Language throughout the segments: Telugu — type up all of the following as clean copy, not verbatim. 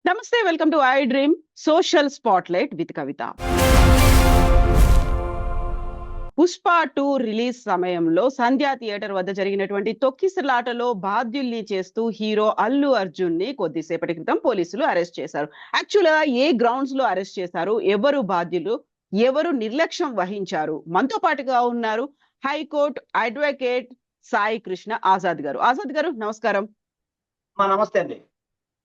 నమస్తే, welcome to I dream social spotlight with Kavitha. Pushpa 2 release సమయంలో సంధ్యా థియేటర్ వద్ద జరిగినటువంటి తొక్కిసలాటలో బాధ్యుల్ని చేస్తూ హీరో అల్లు అర్జున్ ని కొద్దిసేపటి క్రితం పోలీసులు అరెస్ట్ చేశారు. యాక్చువల్ గా ఏ గ్రౌండ్స్ లో అరెస్ట్ చేశారు, ఎవరు బాధ్యులు, ఎవరు నిర్లక్ష్యం వహించారు? మనతో పాటుగా ఉన్నారు హైకోర్టు అడ్వకేట్ సాయి కృష్ణ ఆజాద్ గారు. ఆజాద్ గారు, నమస్కారం. నమస్తే అండి.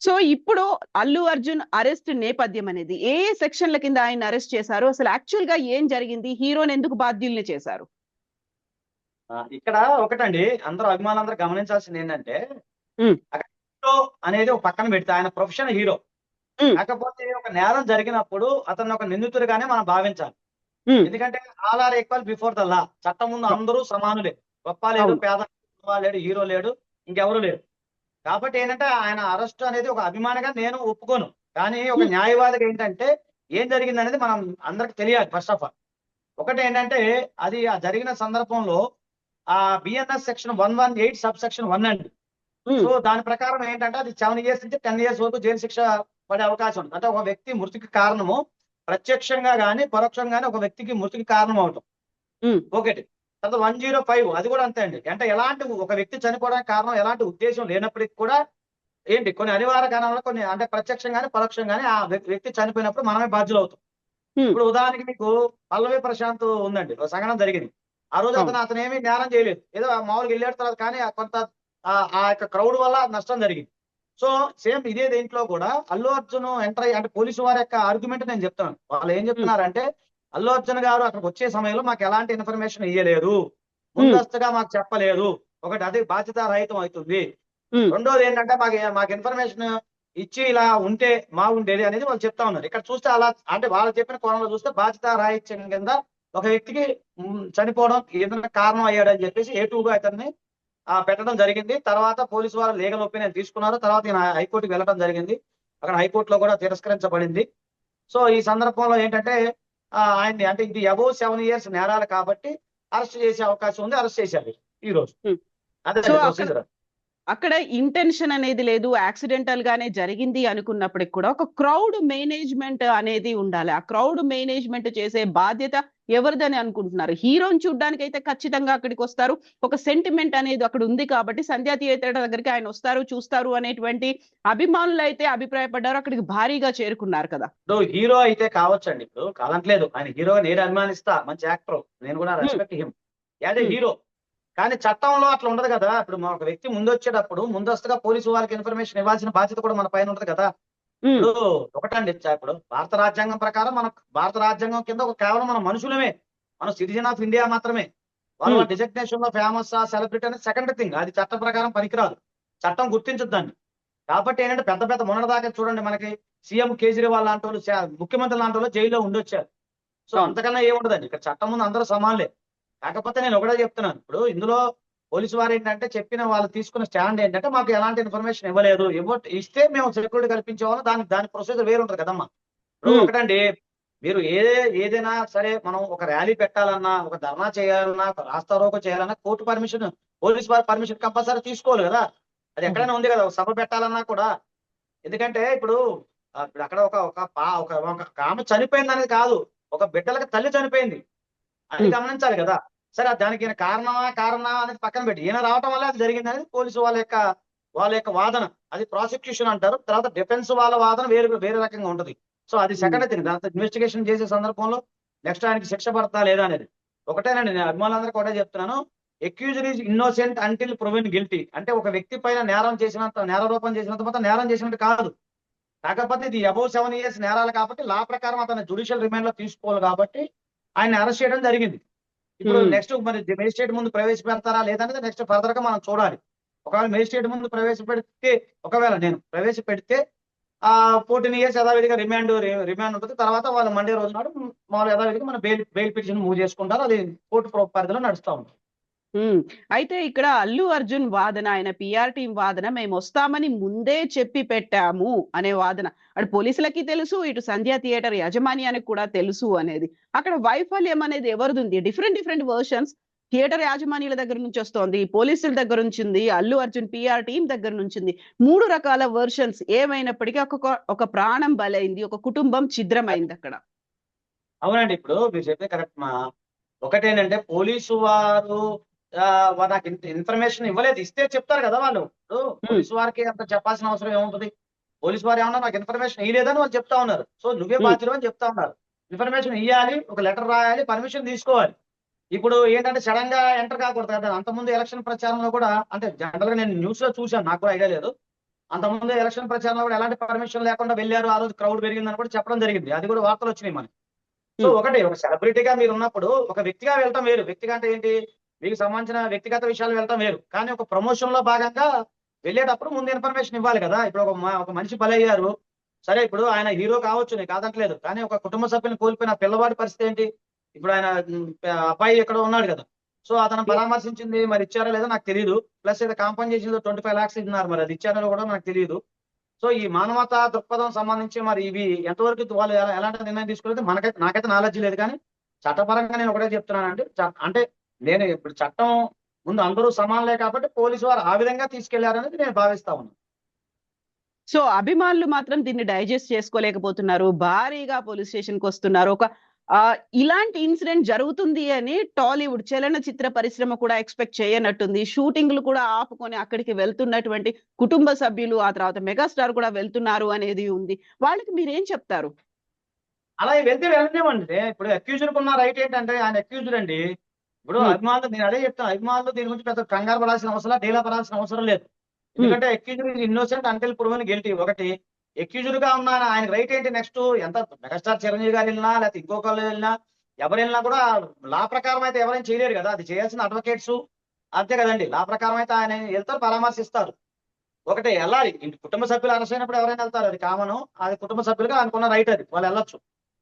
సో ఇప్పుడు అల్లు అర్జున్ అరెస్ట్ నేపథ్యం అనేది ఏ సెక్షన్ల కింద ఆయన అరెస్ట్ చేశారు? అసలు యాక్చువల్ గా ఏం జరిగింది? హీరోని ఎందుకు బాధ్యుల్ని చేశారు? ఇక్కడ ఒకటండి, అందరూ అభిమానులందరూ గమనించాల్సింది ఏంటంటే, ఉమ్, హీరో అనేది ఒక పక్కన పెడితే ఆయన ప్రొఫెషన్ హీరో. ఉమ్, కాకపోతే ఒక నేరం జరిగినప్పుడు అతను ఒక నిందితుడిగానే మనం భావించాలి. ఉమ్, ఎందుకంటే all are equal before the law. చట్టం ముందు అందరూ సమానులే. గొప్ప లేడు, అవును. పేద లేడు, హీరో లేడు, ఇంకెవరు లేరు. కాబట్టి ఏంటంటే ఆయన అరెస్ట్ అనేది ఒక అభిమానిగా నేను ఒప్పుకోను. కానీ ఒక ఉమ్, న్యాయవాదిగా ఏంటంటే ఏం జరిగింది అనేది మనం అందరికి తెలియాలి. ఫస్ట్ ఆఫ్ ఆల్ ఒకటి ఏంటంటే, అది ఆ జరిగిన సందర్భంలో ఆ బిఎన్ఎస్ సెక్షన్ 118 సబ్ సెక్షన్ 1 అండి. ఉమ్, సో దాని ప్రకారం ఏంటంటే అది 7 years నుంచి 10 years వరకు జైలు శిక్ష పడే అవకాశం ఉంది. అంటే ఒక వ్యక్తి మృతికి కారణము ప్రత్యక్షంగా గానీ పరోక్షంగా గానీ ఒక వ్యక్తికి మృతికి కారణం అవటం ఉమ్, ఒకటి. తర్వాత 105 అది కూడా అంతే అండి. అంటే ఎలాంటి ఒక వ్యక్తి చనిపోవడానికి కారణం ఎలాంటి ఉద్దేశం లేనప్పటికీ కూడా ఏంటి కొన్ని అనివార్య కారణాలు కొన్ని అంటే ప్రత్యక్షంగానే పరోక్షంగానే ఆ వ్యక్తి చనిపోయినప్పుడు మనమే బాధ్యులు అవుతాం. ఉమ్, ఇప్పుడు ఉదాహరణకి మీకు పల్లవి ప్రశాంత్ ఉందండి, ఒక సంఘటన జరిగింది. ఆ రోజు అవును. అతను ఏమీ నేరం చేయలేదు, ఏదో మామూలుగా వెళ్ళాడు. తర్వాత కానీ కొంత ఆ యొక్క క్రౌడ్ వల్ల నష్టం జరిగింది. సో సేమ్ ఇదే దీంట్లో కూడా అల్లు అర్జున్ ఎంటర్ అయ్యి అంటే పోలీసు వారి యొక్క ఆర్గ్యుమెంట్ నేను చెప్తున్నాను. వాళ్ళు ఏం ఉమ్, చెప్తున్నారంటే, అల్లు అర్జున్ గారు అక్కడికి వచ్చే సమయంలో మాకు ఎలాంటి ఇన్ఫర్మేషన్ ఇయ్యలేదు, ఉమ్, ముందస్తుగా మాకు చెప్పలేదు. ఒకటి అది బాధ్యత రహితం అవుతుంది. ఉమ్, రెండోది ఏంటంటే మాకు ఇన్ఫర్మేషన్ ఇచ్చి ఇలా ఉంటే బాగుండేది అనేది వాళ్ళు చెప్తా ఉన్నారు. ఇక్కడ చూస్తే అలా అంటే వాళ్ళు చెప్పిన కోణంలో చూస్తే బాధ్యత రాహిత్యం కింద ఒక వ్యక్తికి చనిపోవడం ఏదైనా కారణం అయ్యాడని చెప్పేసి A2గా అతన్ని పెట్టడం జరిగింది. తర్వాత పోలీసు వారు లీగల్ ఒపీనియన్ తీసుకున్నారు. తర్వాత ఈయన హైకోర్టుకి వెళ్ళడం జరిగింది. అక్కడ హైకోర్టులో కూడా తిరస్కరించబడింది. సో ఈ సందర్భంలో ఏంటంటే ఆయన్ని అంటే ఇది అబోవ్ 7 years నేరాలు కాబట్టి అరెస్ట్ చేసే అవకాశం ఉంది. అరెస్ట్ చేశారు ఈ రోజు. ఉమ్. అదే సో ప్రొసీజర్. అక్కడ ఇంటెన్షన్ అనేది లేదు, యాక్సిడెంటల్ గానే జరిగింది అనుకున్నప్పటికి కూడా ఒక క్రౌడ్ మేనేజ్మెంట్ అనేది ఉండాలి. ఆ క్రౌడ్ మేనేజ్మెంట్ చేసే బాధ్యత ఎవరిదని అనుకుంటున్నారు? హీరోని చూడ్డానికి అయితే ఖచ్చితంగా అక్కడికి వస్తారు. ఒక సెంటిమెంట్ అనేది అక్కడ ఉంది కాబట్టి సంధ్యా థియేటర్ దగ్గరికి ఆయన వస్తారు, చూస్తారు అనేటువంటి అభిమానులు అయితే అభిప్రాయపడ్డారు. అక్కడికి భారీగా చేరుకున్నారు కదా. ఇప్పుడు హీరో అయితే కావచ్చండి, ఇప్పుడు కాదంటలేదు. ఆయన హీరోగా నేను అభిమానిస్తా, మంచి యాక్టర్, నేను కూడా um, respect him as a um, hero. కానీ చట్టంలో అట్లా ఉండదు కదా. ఇప్పుడు ఒక వ్యక్తి ముందు వచ్చేటప్పుడు ముందస్తుగా పోలీసు వాళ్ళకి ఇన్ఫర్మేషన్ ఇవ్వాల్సిన బాధ్యత కూడా మన పైన ఉంటది కదా. ఉమ్, ఇప్పుడు ఒకటండి, ఇప్పుడు భారత రాజ్యాంగం ప్రకారం మన భారత రాజ్యాంగం కింద కేవలం మన మనుషులమే, మనం సిటిజన్ ఆఫ్ ఇండియా మాత్రమే. వాళ్ళ ఉమ్, డిజిగ్నేషన్ లో ఫేమస్ సెలబ్రిటీ అనేది సెకండరీ థింగ్. అది చట్ట ప్రకారం పనికిరాదు, చట్టం గుర్తించదు దాన్ని. కాబట్టి ఏంటంటే పెద్ద పెద్ద మొన్నటిదాకా చూడండి, మనకి సీఎం కేజ్రీవాల్ లాంటి వాళ్ళు, ముఖ్యమంత్రి లాంటి వాళ్ళు జైల్లో ఉండొచ్చారు. సో అవును. అంతకన్నా ఏముండదండి. ఇక్కడ చట్టం ముందు అందరూ సమానులే. కాకపోతే నేను ఒకటే చెప్తున్నాను, ఇప్పుడు ఇందులో పోలీసు వారు ఏంటంటే చెప్పిన వాళ్ళు తీసుకున్న స్టాండ్ ఏంటంటే మాకు ఎలాంటి ఇన్ఫర్మేషన్ ఇవ్వలేదు, ఇస్తే మేము సెక్యూరిటీ కల్పించేవాళ్ళం. దాని ప్రొసీజర్ వేరు ఉంటుంది కదమ్మా. ఇప్పుడు ఉమ్, ఒకటండి, మీరు ఏదైనా సరే మనం ఒక ర్యాలీ పెట్టాలన్నా, ఒక ధర్నా చేయాలన్నా, ఒక రాస్తారోకో చేయాలన్నా కోర్టు పర్మిషన్, పోలీసు వారి పర్మిషన్ కంపల్సరీ తీసుకోవాలి కదా. అది ఎక్కడైనా ఉంది కదా. ఒక సభ పెట్టాలన్నా కూడా. ఎందుకంటే ఇప్పుడు ఇప్పుడు అక్కడ ఒక ఆమె చనిపోయింది అనేది కాదు, ఒక బిడ్డలకి తల్లి చనిపోయింది అది ఉమ్, గమనించాలి కదా. సరే దానికి ఈయన కారణమా అనేది పక్కన పెట్టి, ఈయన రావటం వల్ల అది జరిగింది అనేది పోలీసు వాళ్ళ యొక్క వాదన. అది ప్రాసిక్యూషన్ అంటారు. తర్వాత డిఫెన్స్ వాళ్ళ వాదన వేరే రకంగా ఉంటది. సో అది ఉమ్, సెకండ్ థింగ్. దాంతో ఇన్వెస్టిగేషన్ చేసే సందర్భంలో నెక్స్ట్ ఆయనకి శిక్ష పడతా లేదా అనేది ఒకటేనండి. నేను అభిమానులందరికీ కూడా చెప్తున్నాను, accused is innocent until proven guilty. అంటే ఒక వ్యక్తి పైన నేరారోపణ చేసినంత మొత్తం నేరం చేసినట్టు కాదు. కాకపోతే ఇది అబౌవ్ 7 years నేరాలు కాబట్టి లా ప్రకారం అతను జ్యుడిషియల్ రిమాండ్ లో తీసుకోవాలి కాబట్టి ఆయన అరెస్ట్ చేయడం జరిగింది. ఇప్పుడు ఉమ్. నెక్స్ట్ మరి మేజిస్ట్రేట్ ముందు ప్రవేశపెడతారా లేదనేది నెక్స్ట్ ఫర్దర్ గా మనం చూడాలి. ఒకవేళ మేజిస్ట్రేట్ ముందు ఒకవేళ నేను ప్రవేశపెడితే 14 years యథావిధిగా రిమాండ్ ఉంటుంది. తర్వాత వాళ్ళు మండే రోజు నాడు మామూలు యథావిధిగా మన బెయిల్ పిటిషన్ మూవ్ చేసుకుంటారు. అది కోర్టు పరిధిలో నడుస్తా ఉంటుంది. అయితే ఇక్కడ అల్లు అర్జున్ వాదన, ఆయన పిఆర్ టీం వాదన, మేము వస్తామని ముందే చెప్పి పెట్టాము అనే వాదన. అటు పోలీసులకి తెలుసు, ఇటు సంధ్యా థియేటర్ యాజమాన్యానికి కూడా తెలుసు అనేది. అక్కడ వైఫల్యం అనేది ఎవరిది ఉంది? Different versions. థియేటర్ యాజమాన్యాల దగ్గర నుంచి వస్తోంది, పోలీసుల దగ్గర నుంచి ఉంది, అల్లు అర్జున్ పిఆర్ టీం దగ్గర నుంచి ఉంది. 3 రకాల వెర్షన్స్ ఏమైనప్పటికీ ఒక ప్రాణం బలైంది, ఒక కుటుంబం ఛిద్రమైంది అక్కడ. అవునండి. ఇప్పుడు మీరు చెప్పేది కరెక్ట్ మా. ఒకటేంటంటే పోలీసు వారు నాకు ఇన్ఫర్మేషన్ ఇవ్వలేదు. ఇస్తే చెప్తారు కదా వాళ్ళు. ఇప్పుడు పోలీసు వారికి అంత చెప్పాల్సిన అవసరం ఏముంటది? పోలీసు వారు ఏమన్నా నాకు ఇన్ఫర్మేషన్ ఇయ్యలేదని వాళ్ళు చెప్తా ఉన్నారు. సో నువ్వే బాధ్యుడు అని చెప్తా ఉన్నారు. ఇన్ఫర్మేషన్ ఇయ్యాలి, ఒక లెటర్ రాయాలి, పర్మిషన్ తీసుకోవాలి. ఇప్పుడు ఏంటంటే సడన్ గా ఎంటర్ కాకూడదు కదా. అంతకుముందు ఎలక్షన్ ప్రచారంలో కూడా, అంటే జనరల్ గా నేను న్యూస్ లో చూశాను, నాకు కూడా ఐడియా లేదు. అంతకుముందు ఎలక్షన్ ప్రచారంలో కూడా ఎలాంటి పర్మిషన్ లేకుండా వెళ్ళారు, ఆ రోజు క్రౌడ్ పెరిగిందని కూడా చెప్పడం జరిగింది. అది కూడా వార్తలు వచ్చినాయి మనకి. సో ఒకటి, ఒక సెలబ్రిటీగా మీరు ఉన్నప్పుడు ఒక వ్యక్తిగా వెళ్ళటం వేరు. వ్యక్తిగా అంటే ఏంటి, మీకు సంబంధించిన వ్యక్తిగత విషయాలు వెళ్ళటం వేరు. కానీ ఒక ప్రమోషన్ లో భాగంగా వెళ్ళేటప్పుడు ముందు ఇన్ఫర్మేషన్ ఇవ్వాలి కదా. ఇప్పుడు ఒక మనిషి బలయ్యారు, సరే ఇప్పుడు ఆయన హీరో కావచ్చు, నేను కాదంటలేదు. కానీ ఒక కుటుంబ సభ్యుని కోల్పోయిన పిల్లవాడి పరిస్థితి ఏంటి? ఇప్పుడు ఆయన అబ్బాయి ఎక్కడ ఉన్నాడు కదా. సో అతను పరామర్శించింది మరి ఇచ్చారో లేదో నాకు తెలియదు. ప్లస్ ఏదో కాంపన్సేషన్ 25 lakhs ఇస్తున్నారు, మరి అది ఇచ్చారో కూడా నాకు తెలియదు. సో ఈ మానవతా దృక్పథం సంబంధించి మరి ఇవి ఎంతవరకు వాళ్ళు ఎలాంటి నిర్ణయం తీసుకునేది నాకైతే నాలెడ్జ్ లేదు. కానీ చట్టపరంగా నేను ఒకటే చెప్తున్నానంటే, అంటే నేను ఇప్పుడు చట్టం ముందు అందరూ సమానలే కాబట్టి పోలీసు వారు ఆ విధంగా తీసుకెళ్లారనేది నేను భావిస్తా ఉన్నాను. సో అభిమానులు మాత్రం దీన్ని డైజెస్ట్ చేసుకోలేకపోతున్నారు. భారీగా పోలీస్ స్టేషన్ కి వస్తున్నారు. ఇలాంటి ఇన్సిడెంట్ జరుగుతుంది అని టాలీవుడ్ చలనచిత్ర పరిశ్రమ కూడా ఎక్స్పెక్ట్ చేయనట్టుంది. షూటింగ్లు కూడా ఆపుకొని అక్కడికి వెళ్తున్నటువంటి కుటుంబ సభ్యులు, ఆ తర్వాత మెగాస్టార్ కూడా వెళ్తున్నారు అనేది ఉంది. వాళ్ళకి మీరేం చెప్తారు? అలా వెళ్తే వెళ్ళనివ్వండి. ఇప్పుడు అక్యూజ్డ్ ఉన్న రైట్ ఏంటంటే, ఆయన అక్యూజ్డ్ అండి. ఇప్పుడు అభిమానులు, నేను అదే చెప్తాను, అభిమానులు దీని గురించి పెద్ద కంగారు పడాల్సిన అవసరం, డీలా పడాల్సిన అవసరం లేదు. ఎందుకంటే accused innocent until proven guilty. ఒకటి, అక్యూజ్డ్ గా ఉన్న ఆయన రైట్ ఏంటి? నెక్స్ట్ ఎంత మెగాస్టార్ చిరంజీవి గారు వెళ్ళినా, లేకపోతే ఇంకొకళ్ళు వెళ్ళినా, ఎవరు వెళ్ళినా కూడా లా ప్రకారం అయితే ఎవరైనా చేయలేరు కదా. అది చేయాల్సిన అడ్వకేట్స్ అంతే కదండి. లా ప్రకారం అయితే ఆయన వెళ్తారు, పరామర్శిస్తారు. ఒకటి వెళ్ళాలి. ఇంటి కుటుంబ సభ్యులు అరెస్ట్ అయినప్పుడు ఎవరైనా వెళ్తారు, అది కామను. అది కుటుంబ సభ్యులుగా అనుకున్న రైట్, అది వాళ్ళు వెళ్ళొచ్చు.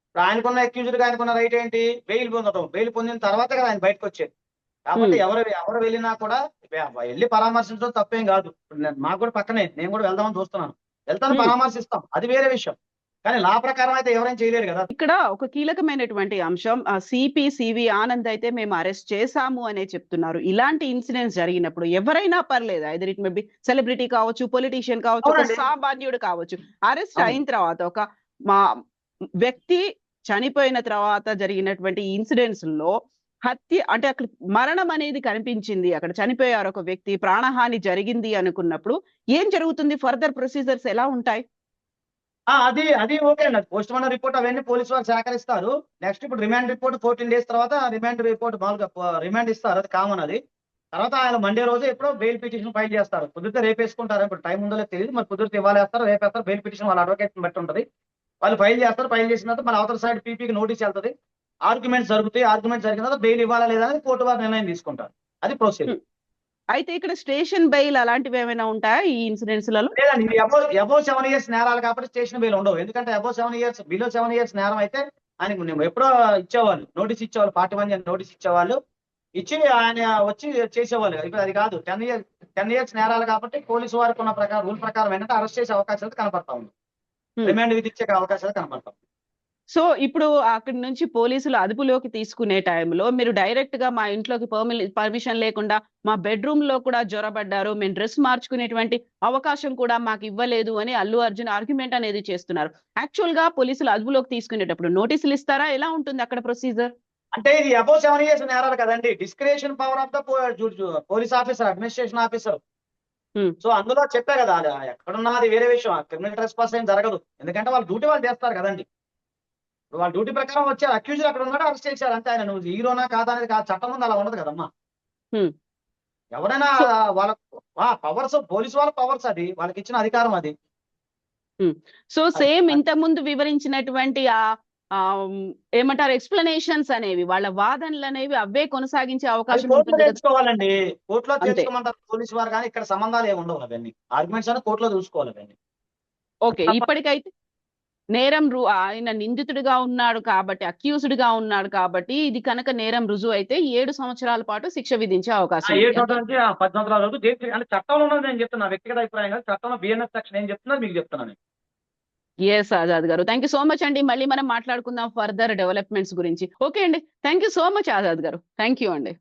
ఇప్పుడు ఆయనకున్న అక్యూజ్డ్ గా ఆయనకున్న రైట్ ఏంటి? బెయిల్ పొందడం. బెయిల్ పొందిన తర్వాత కదా ఆయన బయటకు వచ్చేది. కాబట్టి ఎవరు వెళ్ళినా కూడా వెళ్ళి పరామర్శించడం తప్పేం కాదు. మాకు కూడా పక్కనే, నేను కూడా వెళ్దామని చూస్తున్నాను, వెళ్తాను, పరామర్శిస్తాం, అది వేరే విషయం. కానీ లా ప్రకారం అయితే ఎవరైనా చేయలేరు కదా. ఇక్కడ ఒక కీలకమైనటువంటి అంశం, సివి ఆనంద్ అయితే మేము అరెస్ట్ చేశాము అనే చెప్తున్నారు. ఇలాంటి ఇన్సిడెంట్స్ జరిగినప్పుడు ఎవరైనా పర్లేదు, either it may be celebrity కావచ్చు, పొలిటీషియన్ కావచ్చు, ఒక సామాన్యుడు కావచ్చు, అరెస్ట్ అయిన తర్వాత ఒక మా వ్యక్తి చనిపోయిన తర్వాత జరిగినటువంటి ఇన్సిడెంట్స్ లో హత్య, అంటే అక్కడ మరణం అనేది కనిపించింది, అక్కడ చనిపోయారు ఒక వ్యక్తి, ప్రాణహాని జరిగింది అనుకున్నప్పుడు ఏం జరుగుతుంది? ఫర్దర్ ప్రొసీజర్స్ ఎలా ఉంటాయి? అది అది ఓకే అండి. పోస్ట్ మార్టం రిపోర్ట్ అవన్నీ పోలీసు వారు సేకరిస్తారు. నెక్స్ట్ ఇప్పుడు రిమాండ్ రిపోర్ట్ 14 days తర్వాత రిమాండ్ రిపోర్ట్ మామూలుగా రిమాండ్ ఇస్తారు, అది కామన్. అది తర్వాత ఆయన మండే రోజు ఎప్పుడో బెయిల్ పిటిషన్ ఫైల్ చేస్తారు. కుదిరితే రేపు వేసుకుంటారు, ఇప్పుడు టైం ఉందో లేదో తెలియదు. మరి కుదిరితే ఇవాళ వేస్తారు, రేపు వేస్తారు. బెయిల్ పిటిషన్ వాళ్ళ అడ్వకేట్ బట్టి ఉంటుంది. వాళ్ళు ఫైల్ చేస్తారు. ఫైల్ చేసిన తర్వాత మన అవతల సైడ్ పీపీకి నోటీస్ వెళ్తుంది. ఆర్గ్యుమెంట్స్ జరుగుతాయి. ఆర్గ్యుమెంట్ జరిగిన తర్వాత బెయిల్ ఇవ్వాలా లేదా అనేది కోర్టు వారు నిర్ణయం తీసుకుంటారు. అది ప్రొసీజర్. అయితే ఇక్కడ స్టేషన్ బెయిల్ అలాంటివి ఏమైనా ఉంటాయా ఈ ఇన్సిడెంట్స్ లలో? లేదండి, ఇది అబౌవ్ 7 years నేరాలు కాబట్టి స్టేషన్ బెయిల్ ఉండవు. ఎందుకంటే అబౌవ్ 7 years, బిలో 7 years నేరం అయితే ఆయనకు ఎప్పుడో ఇచ్చేవాళ్ళు, నోటీస్ ఇచ్చేవాళ్ళు, 41 నోటీస్ ఇచ్చేవాళ్ళు, ఇచ్చి ఆయన వచ్చి చేసేవాళ్ళు. ఇప్పుడు అది కాదు, 10 years నేరాలు కాబట్టి పోలీసు వారికి ఉన్న ప్రకారం, రూల్ ప్రకారం ఏంటంటే అరెస్ట్ చేసే అవకాశాలు కనపడతా ఉంది, రిమాండ్ విధించే అవకాశాలు కనపడతాం. సో ఇప్పుడు అక్కడి నుంచి పోలీసులు అదుపులోకి తీసుకునే టైంలో మీరు డైరెక్ట్ గా మా ఇంట్లోకి పర్మిషన్ లేకుండా మా బెడ్రూమ్ లో కూడా జొరబడ్డారు, మేము డ్రెస్ మార్చుకునేటువంటి అవకాశం కూడా మాకు ఇవ్వలేదు అని అల్లు అర్జున్ ఆర్గ్యుమెంట్ అనేది చేస్తున్నారు. యాక్చువల్ గా పోలీసులు అదుపులోకి తీసుకునేటప్పుడు నోటీసులు ఇస్తారా? ఎలా ఉంటుంది అక్కడ ప్రొసీజర్? అంటే ఇది అబౌవ్ 7 years నేరాలు కదండి. Discretion power of the police officer, administration officer. So అందులో చెప్పే కదా, అది ఎక్కడున్నా అది వేరే విషయం. క్రిమినల్ ట్రెస్పాస్ ఏం జరగదు, ఎందుకంటే వాళ్ళ డ్యూటీ వాళ్ళు చేస్తారు కదండి. వాళ్ళ డ్యూటీ ప్రకారం వచ్చారు, అక్యూజ్డ్ అక్కడ ఉన్నాడు, అరెస్ట్ చేశారు అంతే. ఆయన నువ్వు హీరోనా కాదా అనేది కాదు, చట్టం ముందు అలా ఉండదు కదమ్మా. ఎవరైనా వాళ్ళ పవర్స్, పోలీసు వాళ్ళ పవర్స్, అది వాళ్ళకి ఇచ్చిన అధికారం అది. సో సేమ్ ఇంత ముందు వివరించినటువంటి ఏమంటారు ఎక్స్ప్లెనేషన్స్ అనేవి, వాళ్ళ వాదనలు అనేవి అవే కొనసాగించే అవకాశం ఉంటుంది. తెలుసుకోవాలండి, కోర్టులో తెలుసుకోమంటారు పోలీసు వారు, కానీ ఇక్కడ సంబంధాలు ఏమి ఉండవు. అవన్నీ ఆర్గ్యుమెంట్స్ అని కోర్టులో చూసుకోవాలి అవన్నీ. ఓకే, ఇప్పటికైతే నేరం ఆయన నిందితుడిగా ఉన్నాడు కాబట్టి, అక్యూజ్డ్ గా ఉన్నాడు కాబట్టి, ఇది కనుక నేరం రుజువు అయితే 7 సంవత్సరాల పాటు శిక్ష విధించే అవకాశం 7 సంవత్సరాల నుంచి 10 సంవత్సరాల వరకు అంటే చట్టంలో ఉన్నది నేను చెప్తున్నా, వ్యక్తిగత అభిప్రాయం కాదు. చట్టంలో బిఎన్ఎస్ సెక్షన్ ఏం చెప్తున్నా మీకు చెప్తున్నాను. ఎస్ ఆజాద్ గారు, థ్యాంక్ యూ సో మచ్ అండి. మళ్ళీ మనం మాట్లాడుకుందాం ఫర్దర్ డెవలప్మెంట్స్ గురించి. ఓకే అండి, thank you so much Azad గారు, థ్యాంక్ యూ అండి.